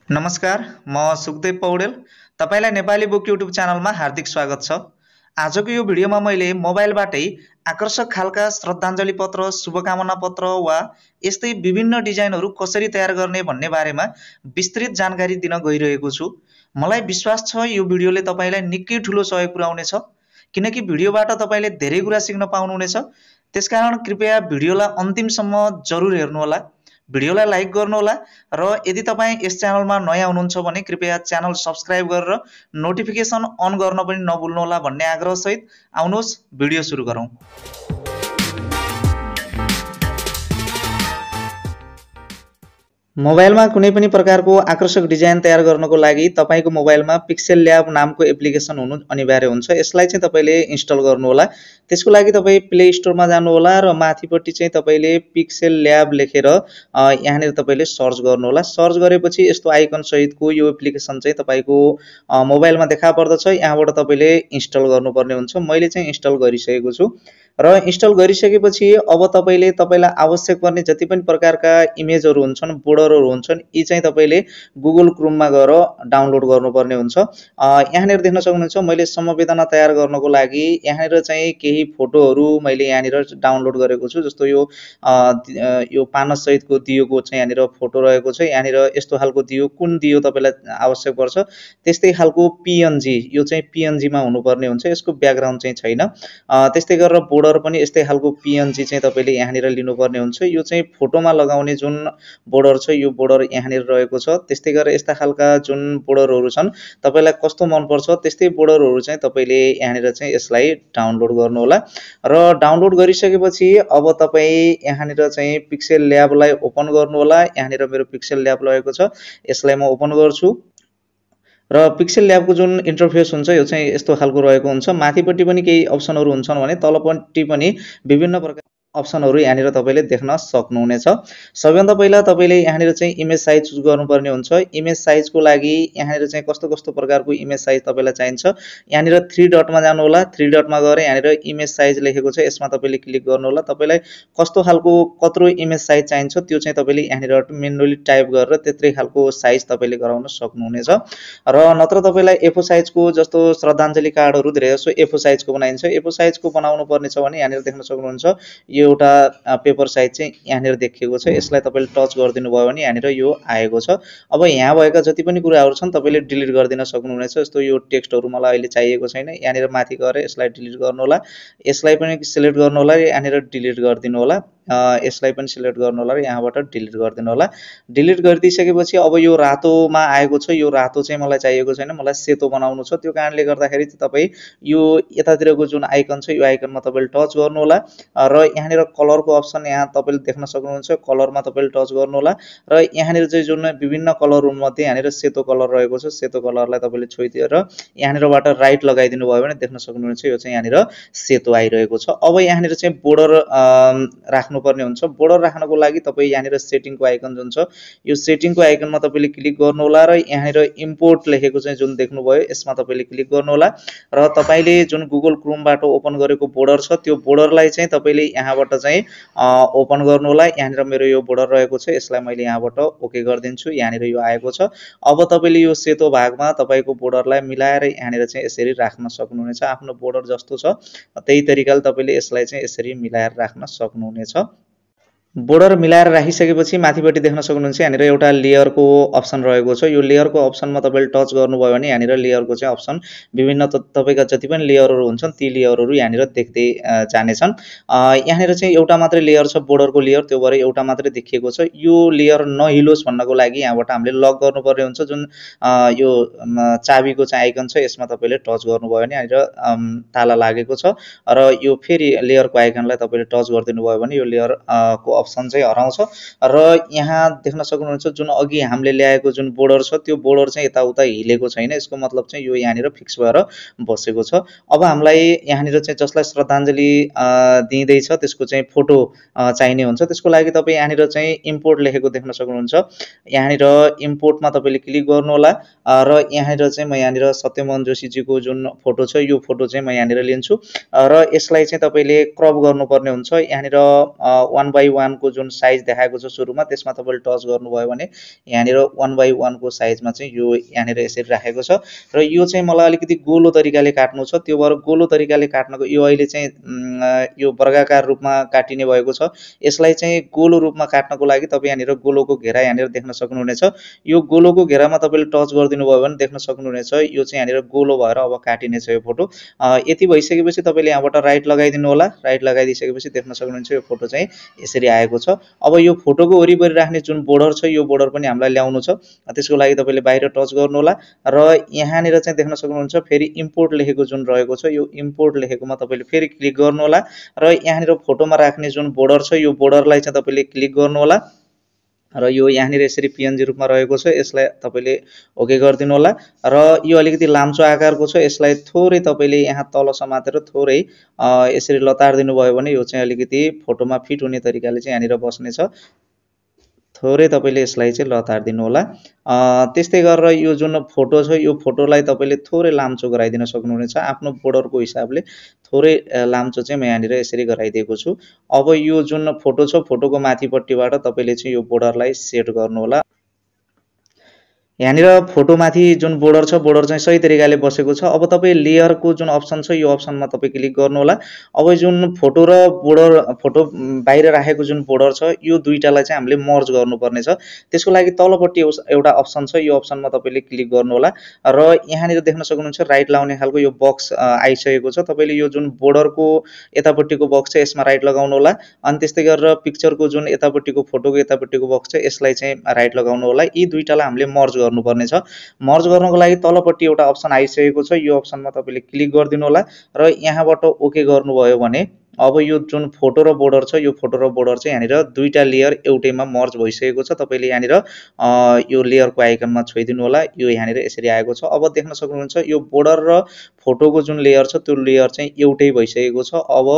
नमस्कार, म सुखदेव पौडेल। तपाईलाई नेपाली बुक युट्युब च्यानलमा हार्दिक स्वागत छ। आजको यो भिडियोमा मैले मोबाइलबाटै आकर्षक खालका श्रद्धाञ्जली पत्र, शुभकामना पत्र वा यस्तै विभिन्न डिजाइनहरू कसरी तयार गर्ने भन्ने बारेमा विस्तृत जानकारी दिन गइरहेको छु। मलाई विश्वास छ यो भिडियोले तपाईलाई निकै ठुलो सहयोग पुर्याउनेछ, किनकि भिडियोबाट तपाईले धेरै कुरा सिक्न पाउनुहुनेछ। त्यसकारण कृपया भिडियोलाई अन्तिमसम्म जरुर हेर्नुहोला। भिडियोलाई लाइक गर्नुहोला र यदि तपाईँ यस च्यानलमा नयाँ हुनुहुन्छ भने कृपया च्यानल सब्स्क्राइब गरेर नोटिफिकेसन अन गर्न पनि नभुल्नुहोला भन्ने आग्रहसहित आउनुहोस् भिडियो सुरु गरौँ। मोबाइलमा कुनै पनि प्रकारको आकर्षक डिजाइन तयार गर्नको लागि तपाईको मोबाइलमा पिक्सेलल्याब नामको एप्लिकेसन हुनु अनिवार्य हुन्छ। यसलाई चाहिँ तपाईले इन्स्टल गर्नुहोला। त्यसको लागि तपाई प्ले स्टोरमा जानुहोला र माथिपट्टि चाहिँ तपाईले पिक्सेलल्याब लेखेर यहाँनिर तपाईले सर्च गर्नुहोला। सर्च गरेपछि यस्तो आइकन सहितको यो एप्लिकेसन चाहिँ तपाईको मोबाइलमा देखा पर्दछ। यहाँबाट तपाईले इन्स्टल गर्नुपर्ने हुन्छ। मैले चाहिँ इन्स्टल गरिसकेको छु र इन्स्टल गरिसकेपछि अब तपाईलाई आवश्यक पर्ने जति पनि प्रकारका इमेजहरू हुन्छन्, बोर्डरहरू हुन्छन्, यी चाहिँ तपाईले गुगल क्रोममा गएर डाउनलोड गर्नुपर्ने हुन्छ। यहाँनिर देख्न सक्नुहुन्छ मैले समवेदना तयार गर्नको लागि यहाँनिर चाहिँ केही फोटोहरू मैले यहाँनिर डाउनलोड गरेको छु। जस्तो यो पानस सहितको दियोको चाहिँ यहाँनिर फोटो रहेको छ। यहाँनिर यस्तो खालको दियो, कुन दियो तपाईलाई आवश्यक पर्छ त्यस्तै खालको पीएनजी, यो चाहिँ पीएनजी मा हुनुपर्ने हुन्छ। यसको ब्याकग्राउन्ड चाहिँ छैन। त्यस्तै गरेर बोर्डर पनि यस्तै खालको पीएनजी चाहिँ तपाईले यहाँनिर लिनुपर्ने हुन्छ। यो चाहिँ फोटोमा लगाउने जुन बोर्डर छ यो बोर्डर यहाँनिर रहेको छ। त्यस्तै गरेर यस्ता खालका जुन बोर्डरहरू छन् तपाईलाई कस्तो मन पर्छ त्यस्तै बोर्डरहरू चाहिँ तपाईले यहाँनिर चाहिँ यसलाई डाउनलोड गर्नुहोला र डाउनलोड गरिसकेपछि अब तपाई यहाँनिर चाहिँ पिक्सेलल्याबलाई ओपन गर्नुहोला। यहाँनिर मेरो पिक्सेलल्याब रहेको छ, यसलाई म ओपन गर्छु र पिक्सेलल्याबको जुन इन्टरफेस हुन्छ यो चाहिँ यस्तो खालको रहेको हुन्छ। माथिपट्टि पनि केही अप्सनहरू हुन्छन् भने तलपट्टि पनि विभिन्न प्रकार अप्सनहरू यहाँनिर तपाईले देख्न सक्नुहुनेछ। सबैभन्दा पहिला तपाईले यहाँनिर चाहिँ इमेज साइज चुज गर्नुपर्ने हुन्छ। इमेज साइजको लागि यहाँनिर चाहिँ कस्तो कस्तो प्रकारको इमेज साइज तपाईलाई चाहिन्छ यहाँनिर 3 डटमा जानुहोला। 3 डटमा गएर यहाँनिर इमेज साइज लेखेको छ, यसमा तपाईले क्लिक गर्नुहोला। तपाईलाई कस्तो खालको कत्रो इमेज साइज चाहिन्छ त्यो चाहिँ तपाईले यहाँनिर म्यानुअली टाइप गरेर त्यत्रै खालको साइज तपाईले गराउन सक्नुहुनेछ। र नत्र तपाईलाई एफो साइजको जस्तो श्रद्धाञ्जली कार्डहरू धेरै जसो एफो साइजको बनाइन्छ। एफो साइजको बनाउनु पर्ने छ भने यहाँनिर देख्न सक्नुहुन्छ यो एउटा पेपर साइज चाहिँ यहाँनिर देखिएको छ। यसलाई तपाईले टच गरिदिनु भयो भने यहाँनिर यो आएको छ। अब यहाँ भएका जति पनि कुराहरू छन् तपाईले डिलिट गरिदिन सक्नुहुनेछ। जस्तो यो टेक्स्टहरू मलाई अहिले चाहिएको छैन, यहाँनिर माथि गएर यसलाई डिलिट गर्नुहोला। यसलाई पनि सिलेक्ट गर्नुहोला, यहाँनिर डिलिट गरिदिनु होला। यसलाई पनि सिलेक्ट गर्नु होला र यहाँबाट डिलिट गरिदिनु होला। डिलिट गरिदिसकेपछि अब यो रातोमा आएको छ, यो रातो चाहिँ मलाई चाहिएको छैन, मलाई सेतो बनाउनु छ। त्यो कारणले गर्दाखेरि तपाई यो यतातिरको जुन आइकन छ यो आइकनमा तपाईले टच गर्नु होला र यहाँनिर कलरको अप्सन यहाँ तपाईले देख्न सक्नुहुन्छ। कलरमा तपाईले टच गर्नु होला र यहाँनिर चाहिँ जुन विभिन्न कलरहरूमध्ये यहाँनिर सेतो कलर रहेको छ, सेतो कलरलाई तपाईले छोइदिएर यहाँनिरबाट राइट लगाइदिनु भयो भने देख्न सक्नुहुन्छ यो चाहिँ यहाँनिर सेतो आइरहेको छ। अब यहाँनिर चाहिँ बोर्डर राख्नु पर्ने हुन्छ। बोर्डर राख्नको लागि तपाई यहाँनिर सेटिङको आइकन जुन छ यो सेटिङको आइकनमा तपाईले क्लिक गर्नु होला र यहाँनिर इम्पोर्ट लेखेको चाहिँ जुन देख्नुभयो यसमा तपाईले क्लिक गर्नु होला र तपाईले जुन गुगल क्रोमबाट ओपन गरेको बोर्डर छ त्यो बोर्डरलाई चाहिँ तपाईले यहाँबाट चाहिँ ओपन गर्नु होला। यहाँनिर मेरो यो बोर्डर रहेको छ, यसलाई मैले यहाँबाट ओके गरिदिन्छु। यहाँनिर यो आएको छ। अब तपाईले यो सेतो भागमा तपाईको बोर्डरलाई मिलाएर यहाँनिर चाहिँ यसरी राख्न सक्नुहुनेछ। आफ्नो बोर्डर जस्तो छ त्यही तरिकाले तपाईले यसलाई चाहिँ यसरी मिलाएर राख्न सक्नुहुनेछ। बोर्डर मिलाएर राखिसकेपछि माथिपट्टि देख्न सक्नुहुन्छ यहाँनिर एउटा लेयरको अप्सन रहेको छ। यो लेयरको अप्सनमा तपाईले टच गर्नुभयो भने यहाँनिर लेयरको चाहिँ अप्सन विभिन्न तपाईका जति पनि लेयरहरू हुन्छन् ती लेयरहरू यहाँनिर देख्दै जानेछन्। यहाँनिर चाहिँ एउटा मात्रै लेयर छ बोर्डरको लेयर, त्यो भएर एउटा मात्रै देखिएको छ। यो लेयर नहिलोस् भन्नको लागि यहाँबाट हामीले लक गर्नुपर्ने हुन्छ। जुन यो चाबीको चाहिँ आइकन छ यसमा तपाईले टच गर्नुभयो भने यहाँनिर ताला लागेको छ र यो फेरि लेयरको आइकनलाई तपाईले टच गरिदिनु भयो भने यो लेयर को अप्सन चाहिँ हराउँछ र यहाँ देख्न सक्नुहुन्छ जुन अघि हामीले ल्याएको जुन बोर्डर छ त्यो बोर्डर चाहिँ यताउता हिलेको छैन। यसको मतलब चाहिँ यो यहाँनिर फिक्स भएर बसेको छ। अब हामीलाई यहाँनिर चाहिँ जसलाई श्रद्धाञ्जली दिँदैछ त्यसको चाहिँ फोटो चाहिने हुन्छ। त्यसको लागि तपाईँ यहाँनिर चाहिँ इम्पोर्ट लेखेको देख्न सक्नुहुन्छ। यहाँनिर इम्पोर्टमा तपाईँले क्लिक गर्नु होला र यहाँनिर चाहिँ म यहाँनिर सत्यमोहन जोशीजीको जुन फोटो छ यो फोटो चाहिँ म यहाँनिर लिन्छु र यसलाई चाहिँ तपाईँले क्रप गर्नुपर्ने हुन्छ। यहाँनिर 1 by 1 नामको जुन साइज देखाएको छ सुरुमा त्यसमा तपाईले टच गर्नुभयो भने यहाँनिर 1/1 को साइजमा चाहिँ यो यहाँनिर यसरी राखेको छ र यो चाहिँ मलाई अलिकति गोलो तरिकाले काट्नु छ त्यो भएर गोलो तरिकाले काट्नको यो अहिले चाहिँ यो वर्गाकार रूपमा काटिने भएको छ यसलाई चाहिँ गोलो रूपमा काट्नको लागि तपाईँ यहाँनिर गोलोको घेरा यहाँनिर देख्न सक्नुहुनेछ यो गोलोको घेरामा तपाईले टच गरिदिनु भयो भने देख्न सक्नुहुनेछ यो चाहिँ यहाँनिर गोलो भएर अब काटिनेछ यो फोटो यति भइसकेपछि तपाईले यहाँबाट राइट लगाइदिनु होला राइट लगाइदिसकेपछि देख्न सक्नुहुन्छ यो फोटो चाहिँ यसरी आएको छ अब यो फोटोको वरिपरि राख्ने जुन बोर्डर छ यो बोर्डर पनि हामीलाई ल्याउनु छ त्यसको लागि तपाईले बाहिर टच गर्नु होला र यहाँनिर चाहिँ देख्न सक्नुहुन्छ फेरि इम्पोर्ट लेखेको जुन रहेको छ यो इम्पोर्ट लेखेकोमा तपाईले फेरि क्लिक गर्नु होला र यहाँनिर फोटोमा राख्ने जुन बोर्डर छ यो बोर्डरलाई चाहिँ तपाईले क्लिक गर्नु होला र यो यहाँनिर यसरी पीएनजी रूपमा रहेको छ यसलाई तपाईले ओके गरिदिनु होला र यो अलिकति लाम्चो आकारको छ यसलाई थोरै तपाईले यहाँ तल समातेर थोरै यसरी लतार दिनुभयो भने यो चाहिँ अलिकति फोटोमा फिट हुने तरिकाले चाहिँ यहाँनिर बस्नेछ थोरै तपाईले यसलाई चाहिँ लतार दिनु होला त्यस्तै गरेर यो जुन फोटो छ यो फोटोलाई तपाईले थोरै लाम्चो गराइदिन सक्नुहुनेछ आफ्नो बोर्डरको हिसाबले थोरै लाम्चो चाहिँ म यहाँनिर यसरी गराइदिएको छु अब यो जुन फोटो छ फोटोको माथिपट्टिबाट तपाईले चाहिँ यो बोर्डरलाई सेट गर्नु होला यहाँनिर फोटोमाथि जुन बोर्डर छ बोर्डर चाहिँ सही तरिकाले बसेको छ अब तपाईँ लेयरको जुन अप्सन छ यो अप्सनमा तपाईँ क्लिक गर्नु होला अब जुन फोटो र बोर्डर फोटो बाहिर राखेको जुन बोर्डर छ यो दुईटालाई चाहिँ हामीले मर्ज गर्नुपर्ने छ त्यसको लागि तलपट्टि एउटा अप्सन छ यो अप्सनमा तपाईले क्लिक गर्नु होला र यहाँनिर देख्न सक्नुहुन्छ राइट लाउने खालको यो बक्स आइसकेको छ तपाईले यो जुन बोर्डरको यतापट्टिको बक्स छ यसमा राइट लगाउनु होला अनि त्यस्तै गरेर पिक्चरको जुन यतापट्टिको फोटोको यतापट्टिको बक्स छ यसलाई चाहिँ राइट लगाउनु होला यी दुईटालाई हामीले मर्ज गर्नुपर्ने छ मर्ज गर्नको लागि तलपट्टि एउटा अप्सन आइसकेको छ यो अप्सनमा तपाईले क्लिक गरिदिनु होला र यहाँबाट ओके गर्नुभयो भने अब यो जुन फोटो र बोर्डर छ यो फोटो र बोर्डर चाहिँ यहाँनिर दुईटा लेयर एउटैमा मर्ज भइसकेको छ तपाईले यहाँनिर यो लेयरको आइकनमा छोइदिनु होला यो यहाँनिर यसरी आएको छ अब देख्न सक्नुहुन्छ यो बोर्डर र फोटोको जुन लेयर छ त्यो लेयर चाहिँ एउटै भइसकेको छ अब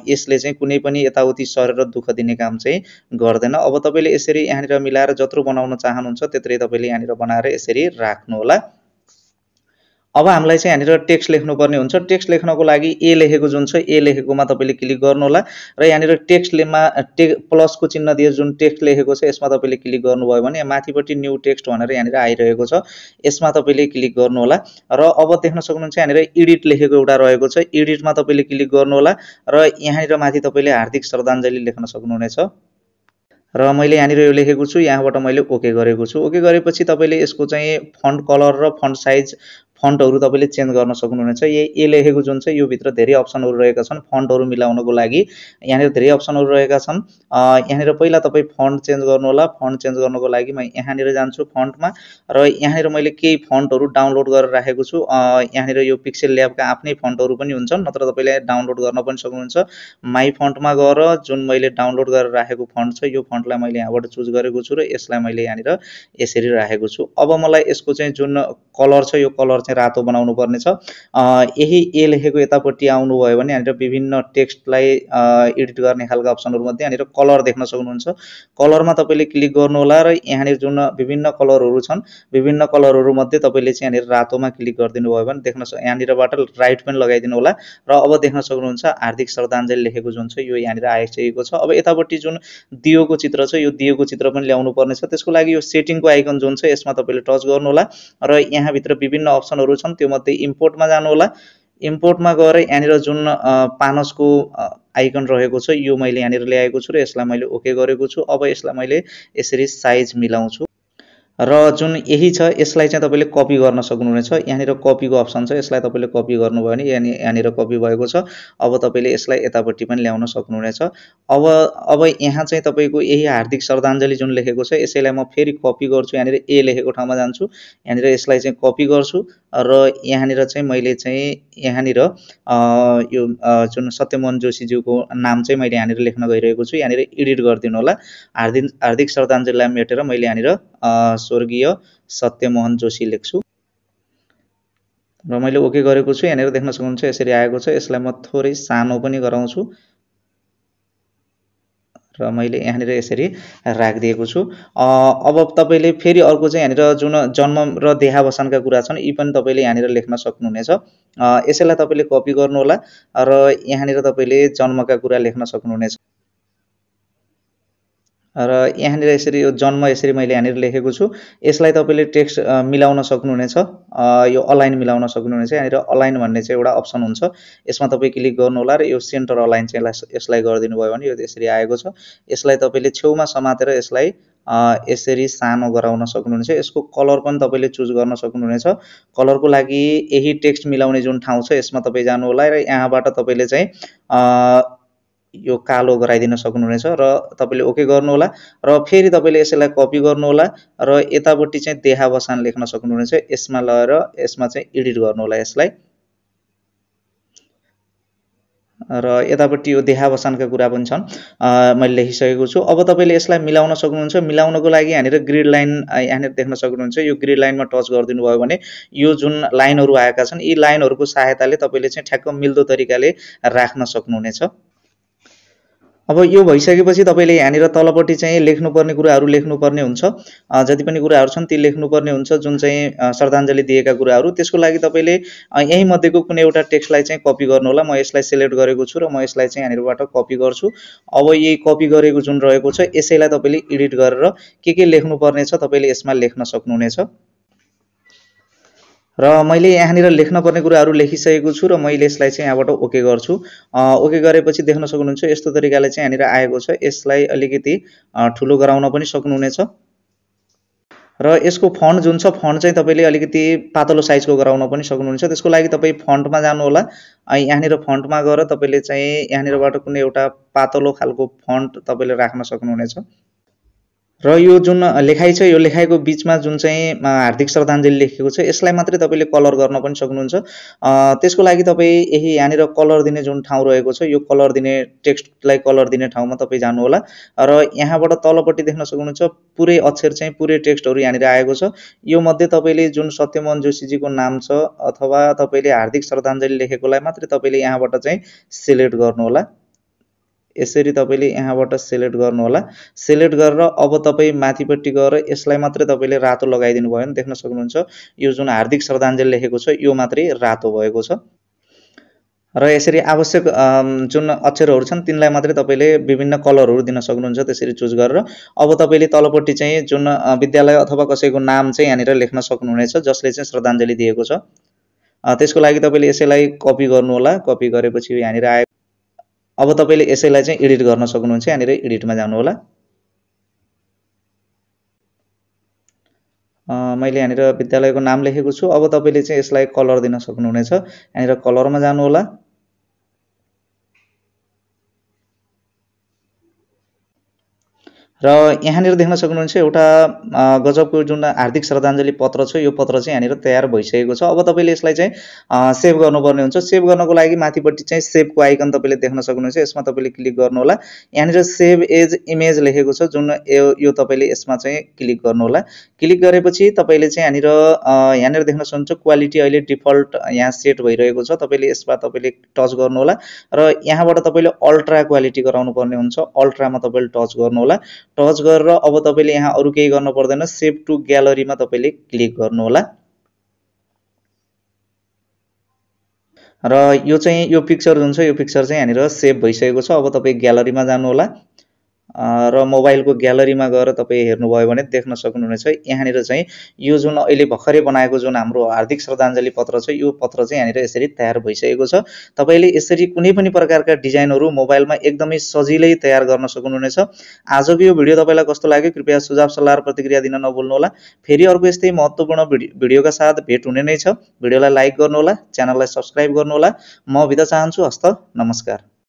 यसले चाहिँ कुनै पनि यताउति सरेर दुःख दिने काम चाहिँ गर्दैन अब तपाईले यसरी यहाँनिर मिलाएर जत्रो बनाउन चाहनुहुन्छ त्यत्रै तपाईले यहाँनिर बनाएर यसरी राख्नु होला अब हामीलाई चाहिँ यहाँनिर टेक्स्ट लेख्नुपर्ने हुन्छ टेक्स्ट लेख्नको लागि ए लेखेको जुन छ ए लेखेकोमा तपाईले क्लिक गर्नु होला र यहाँनिर टेक्स्टलेमा प्लसको चिन्ह दिएर जुन टेक्स्ट लेखेको छ यसमा तपाईले क्लिक गर्नुभयो भने माथिपट्टि न्यू टेक्स्ट भनेर यहाँनिर आइरहेको छ यसमा तपाईले क्लिक गर्नु होला र अब देख्न सक्नुहुन्छ यहाँनिर एडिट लेखेको एउटा रहेको छ एडिटमा तपाईले क्लिक गर्नु होला र यहाँनिर माथि तपाईले हार्दिक श्रद्धाञ्जली लेख्न सक्नुहुनेछ र मैले यहाँनिर यो लेखेको छु यहाँबाट मैले ओके गरेको छु ओके गरेपछि तपाईले यसको चाहिँ फन्ट कलर र फन्ट साइज फन्टहरु तपाईले चेन्ज गर्न सक्नुहुनेछ ए लेखेको जुन छ यो भित्र धेरै अप्सनहरु रहेका छन् फन्टहरु मिलाउनको लागि यहाँनिर धेरै अप्सनहरु रहेका छन् यहाँनिर पहिला तपाई फन्ट चेन्ज गर्नु होला फन्ट चेन्ज गर्नको लागि म यहाँनिर जान्छु फन्टमा र यहाँनिर मैले केही फन्टहरु डाउनलोड गरेर राखेको छु यहाँनिर यो पिक्सेल ल्याबका आफ्नै फन्टहरु पनि हुन्छन् नत्र तपाईले डाउनलोड गर्न पनि सक्नुहुन्छ माई फन्टमा गएर जुन मैले डाउनलोड गरेर राखेको फन्ट छ यो फन्टलाई मैले यहाँबाट चुज गरेको छु र यसलाई मैले यहाँनिर यसरी राखेको छु अब मलाई यसको चाहिँ जुन कलर छ यो कलर रातो बनाउनु पर्ने छ यही ए लेखेको यतापट्टि आउनु भयो भने यहाँनिर विभिन्न टेक्स्टलाई एडिट गर्ने खालका अप्सनहरु मध्ये यहाँनिर कलर देख्न सक्नुहुन्छ कलरमा तपाईले क्लिक गर्नु होला र यहाँनिर जुन विभिन्न कलरहरु छन् विभिन्न कलरहरु मध्ये तपाईले चाहिँ यहाँनिर रातोमा क्लिक गरिदिनु भयो भने देख्न यहाँनिरबाट राइट पनि लगाइदिनु होला र अब देख्न सक्नुहुन्छ हार्दिक श्रद्धाञ्जली लेखेको जुन छ यो यहाँनिर आइसकेको छ अब यतापट्टि जुन दियोको चित्र छ यो दियोको चित्र पनि ल्याउनु पर्ने छ त्यसको लागि यो सेटिङको आइकन जुन छ यसमा तपाईले टच गर्नु होला र यहाँ भित्र विभिन्न अप्सनहरु छन् त्यो मध्ये इम्पोर्टमा जानु होला इम्पोर्टमा गएर यहाँनिर जुन पानसको आइकन रहेको छ यो मैले यहाँनिर ल्याएको छु र यसलाई मैले ओके गरेको छु अब यसलाई मैले यसरी साइज मिलाउँछु र जुन यही छ यसलाई चाहिँ तपाईले कपी गर्न सक्नुहुनेछ यहाँनिर कपीको अप्सन छ यसलाई तपाईले कपी गर्नुभयो भने यहाँनिर कपी भएको छ अब तपाईले यसलाई यतापट्टि पनि ल्याउन सक्नुहुनेछ अब यहाँ चाहिँ तपाईको यही हार्दिक श्रद्धाञ्जली जुन लेखेको छ यसैलाई म फेरि कपी गर्छु यहाँनिर ए लेखेको ठाउँमा जान्छु यहाँनिर यसलाई चाहिँ कपी गर्छु र यहाँनिर चाहिँ मैले चाहिँ यहाँनिर यो जुन सत्यमोहन जोशीज्यूको नाम चाहिँ मैले यहाँनिर लेख्न गइरहेको छु यहाँनिर एडिट गरिदिनु होला हार्दिक श्रद्धाञ्जलीलाई मेटेर मैले यहाँनिर स्वर्गीय सत्यमोहन जोशी लेख्छु र मैले ओके गरेको छु यहाँनिर देख्न सक्नुहुन्छ यसरी आएको छ यसलाई म थोरै सानो पनि गराउँछु र मैले यहाँनिर यसरी राखिदिएको छु अब तपाईले फेरि अर्को चाहिँ यहाँनिर जुन जन्म र देहावसानका कुरा छन् यी पनि तपाईले यहाँनिर लेख्न सक्नुहुनेछ यसैलाई तपाईले कपी गर्नु होला र यहाँनिर तपाईले जन्मका कुरा लेख्न सक्नुहुनेछ र यहाँनिर यसरी यो जन्म यसरी मैले यहाँनिर लेखेको छु। यसलाई तपाईँले टेक्स्ट मिलाउन सक्नुहुनेछ, यो अलाइन मिलाउन सक्नुहुनेछ। यहाँनिर अलाइन भन्ने चाहिँ एउटा अप्सन हुन्छ, यसमा तपाईँ क्लिक गर्नुहोला र यो सेन्टर अलाइन चाहिँ यसलाई गरिदिनु भयो भने यो यसरी आएको छ। यसलाई तपाईँले छेउमा समातेर यसलाई यसरी सानो गराउन सक्नुहुनेछ। यसको कलर पनि तपाईँले चुज गर्न सक्नुहुनेछ। कलरको लागि यही टेक्स्ट मिलाउने जुन ठाउँ छ यसमा तपाईँ जानुहोला र यहाँबाट तपाईँले चाहिँ यो कालो गराइदिन सक्नुहुनेछ र तपाईँले ओके गर्नुहोला र फेरि तपाईँले यसलाई कपी गर्नुहोला र यतापट्टि चाहिँ देहावसान लेख्न सक्नुहुनेछ। यसमा लगेर यसमा चाहिँ एडिट गर्नुहोला यसलाई र यतापट्टि यो देहावसानका कुरा पनि छन्, मैले लेखिसकेको छु। अब तपाईँले यसलाई मिलाउन सक्नुहुन्छ। मिलाउनको लागि यहाँनिर ग्रिड लाइन यहाँनिर देख्न सक्नुहुन्छ। यो ग्रिड लाइनमा टच गरिदिनु भयो भने यो जुन लाइनहरू आएका छन् यी लाइनहरूको सहायताले तपाईँले चाहिँ ठ्याक्क मिल्दो तरिकाले राख्न सक्नुहुनेछ। अब यो भइसकेपछि तपाईँले यहाँनिर तलपट्टि चाहिँ लेख्नुपर्ने कुराहरू लेख्नुपर्ने हुन्छ। जति पनि कुराहरू छन् ती लेख्नुपर्ने हुन्छ, जुन चाहिँ श्रद्धाञ्जली दिएका कुराहरू। त्यसको लागि तपाईँले यही मध्येको कुनै एउटा टेक्स्टलाई चाहिँ कपी गर्नुहोला। म यसलाई सिलेक्ट गरेको छु र म यसलाई चाहिँ यहाँनिरबाट कपी गर्छु। अब यही कपी गरेको जुन रहेको छ यसैलाई तपाईँले एडिट गरेर के लेख्नुपर्ने छ तपाईँले यसमा लेख्न सक्नुहुनेछ। र मैले यहाँनिर लेख्नुपर्ने कुराहरू लेखिसकेको छु र मैले यसलाई चाहिँ यहाँबाट ओके गर्छु। ओके गरेपछि देख्न सक्नुहुन्छ यस्तो तरिकाले चाहिँ यहाँनिर आएको छ। यसलाई अलिकति ठुलो गराउन पनि सक्नुहुनेछ र यसको फन्ट जुन छ फन्ट चाहिँ तपाईँले अलिकति पातलो साइजको गराउन पनि सक्नुहुनेछ। त्यसको लागि तपाईँ फन्टमा जानुहोला। यहाँनिर फन्टमा गएर तपाईँले चाहिँ यहाँनिरबाट कुनै एउटा पातलो खालको फन्ट तपाईँले राख्न सक्नुहुनेछ र यो जुन लेखाइ छ यो लेखाइको बीचमा जुन चाहिँ हार्दिक श्रद्धाञ्जली लेखेको छ यसलाई मात्रै तपाईँले कलर गर्न पनि सक्नुहुन्छ। त्यसको लागि तपाईँ यही यहाँनिर कलर दिने जुन ठाउँ रहेको छ यो कलर दिने टेक्स्टलाई कलर दिने ठाउँमा तपाईँ जानुहोला र यहाँबाट तलपट्टि देख्न सक्नुहुन्छ पुरै अक्षर चाहिँ पुरै टेक्स्टहरू यहाँनिर आएको छ। यो मध्ये तपाईँले जुन सत्यमोहन जोशीजीको नाम छ अथवा तपाईँले हार्दिक श्रद्धाञ्जली लेखेकोलाई मात्रै तपाईँले यहाँबाट चाहिँ सिलेक्ट गर्नुहोला। यसरी तपाईँले यहाँबाट सिलेक्ट गर्नुहोला। सिलेक्ट गरेर अब तपाईँ माथिपट्टि गएर यसलाई मात्रै तपाईँले रातो लगाइदिनु भयो भने देख्न सक्नुहुन्छ यो जुन हार्दिक श्रद्धाञ्जली लेखेको छ यो मात्रै रातो भएको छ र यसरी आवश्यक जुन अक्षरहरू छन् तिनलाई मात्रै तपाईँले विभिन्न कलरहरू दिन सक्नुहुन्छ त्यसरी चुज गरेर। अब तपाईँले तलपट्टि चाहिँ जुन विद्यालय अथवा कसैको नाम चाहिँ यहाँनिर लेख्न सक्नुहुनेछ जसले चाहिँ श्रद्धाञ्जली दिएको छ। त्यसको लागि तपाईँले यसैलाई कपी गर्नुहोला। कपी गरेपछि यहाँनिर आयो। अब तपाईँले यसैलाई चाहिँ एडिट गर्न सक्नुहुन्छ। यहाँनिर एडिटमा जानुहोला। मैले यहाँनिर विद्यालयको नाम लेखेको छु। अब तपाईँले चाहिँ यसलाई कलर दिन सक्नुहुनेछ। यहाँनिर कलरमा जानुहोला र यहाँनिर देख्न सक्नुहुन्छ एउटा गजबको जुन हार्दिक श्रद्धाञ्जली पत्र छ यो पत्र चाहिँ यहाँनिर तयार भइसकेको छ। अब तपाईँले यसलाई चाहिँ सेभ गर्नुपर्ने हुन्छ। सेभ गर्नको लागि माथिपट्टि चाहिँ सेभको आइकन तपाईँले देख्न सक्नुहुन्छ। यसमा तपाईँले क्लिक गर्नुहोला। यहाँनिर सेभ एज इमेज लेखेको छ जुन यो तपाईँले यसमा चाहिँ क्लिक गर्नुहोला। क्लिक गरेपछि तपाईँले चाहिँ यहाँनिर देख्न सक्नुहुन्छ क्वालिटी अहिले डिफल्ट यहाँ सेट भइरहेको छ। तपाईँले यसमा तपाईँले टच गर्नुहोला र यहाँबाट तपाईँले अल्ट्रा क्वालिटी गराउनु पर्ने हुन्छ। अल्ट्रामा तपाईँले टच गर्नुहोला। टच गरेर अब तपाईँले यहाँ अरू केही गर्नु पर्दैन। सेभ टु ग्यालरीमा तपाईँले क्लिक गर्नुहोला र यो चाहिँ यो पिक्चर जुन छ यो पिक्चर चाहिँ यहाँनिर सेभ भइसकेको छ। अब तपाईँ ग्यालरीमा जानुहोला र मोबाइलको ग्यालरीमा गएर तपाईँ हेर्नुभयो भने देख्न सक्नुहुनेछ यहाँनिर चाहिँ यो जुन अहिले भर्खरै बनाएको जुन हाम्रो हार्दिक श्रद्धाञ्जली पत्र छ यो पत्र चाहिँ यहाँनिर यसरी तयार भइसकेको छ। तपाईँले यसरी कुनै पनि प्रकारका डिजाइनहरू मोबाइलमा एकदमै सजिलै तयार गर्न सक्नुहुनेछ। आजको यो भिडियो तपाईँलाई कस्तो लाग्यो कृपया सुझाव सल्लाह र प्रतिक्रिया दिन नभुल्नुहोला। फेरि अर्को यस्तै महत्त्वपूर्ण भिडियोका साथ भेट हुने नै छ। भिडियोलाई लाइक गर्नुहोला, च्यानललाई सब्स्क्राइब गर्नुहोला। म बिदा चाहन्छु। हस्त नमस्कार।